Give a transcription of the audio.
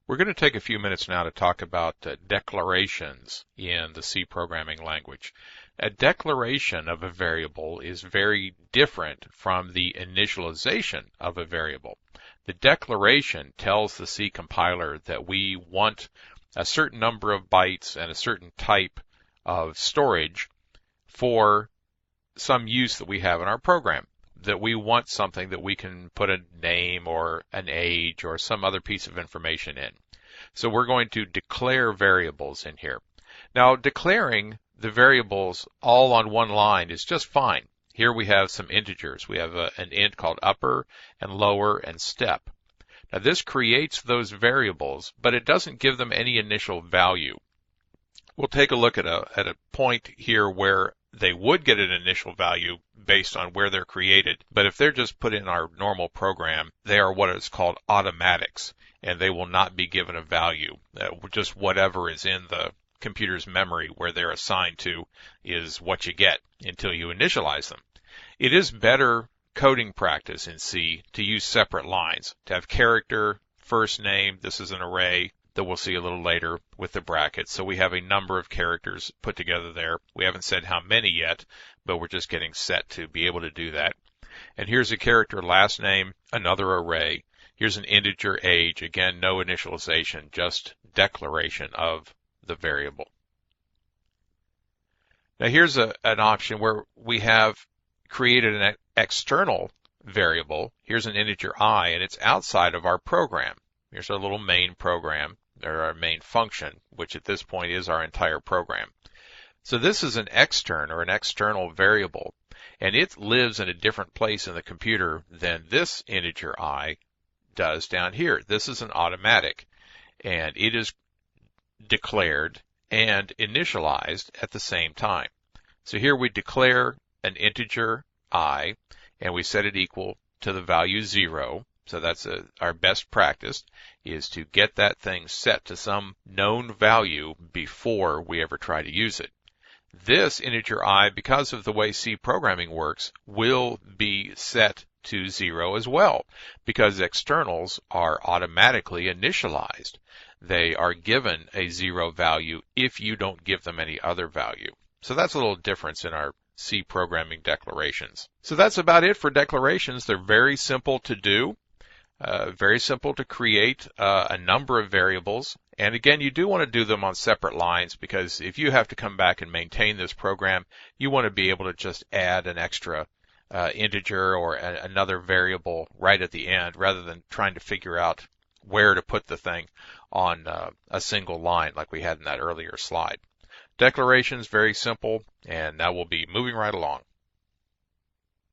We're going to take a few minutes now to talk about declarations in the C programming language. A declaration of a variable is very different from the initialization of a variable. The declaration tells the C compiler that we want a certain number of bytes and a certain type of storage for some use that we have in our program, that we want something that we can put a name or an age or some other piece of information in. So we're going to declare variables in here. Now, declaring the variables all on one line is just fine. Here we have some integers. We have an int called upper and lower and step. Now, this creates those variables, but it doesn't give them any initial value. We'll take a look at a point here where they would get an initial value based on where they're created. But if they're just put in our normal program, they are what is called automatics, and they will not be given a value. Just whatever is in the computer's memory where they're assigned to is what you get until you initialize them. It is better coding practice in C to use separate lines, to have character, first name, this is an array that we'll see a little later with the brackets. So we have a number of characters put together there. We haven't said how many yet, but we're just getting set to be able to do that. And here's a character last name, another array. Here's an integer age. Again, no initialization, just declaration of the variable. Now here's an option where we have created an external variable. Here's an integer I, and it's outside of our program. Here's our little main program, or our main function, which at this point is our entire program. So this is an extern or an external variable, and it lives in a different place in the computer than this integer I does down here. This is an automatic, and it is declared and initialized at the same time. So here we declare an integer I, and we set it equal to the value 0. So that's our best practice, is to get that thing set to some known value before we ever try to use it. This integer I, because of the way C programming works, will be set to 0 as well, because externals are automatically initialized. They are given a 0 value if you don't give them any other value. So that's a little difference in our C programming declarations. So that's about it for declarations. They're very simple to do. Very simple to create a number of variables. And again, you do want to do them on separate lines, because if you have to come back and maintain this program, you want to be able to just add an extra integer or another variable right at the end, rather than trying to figure out where to put the thing on a single line like we had in that earlier slide. Declarations, very simple, and now we'll be moving right along.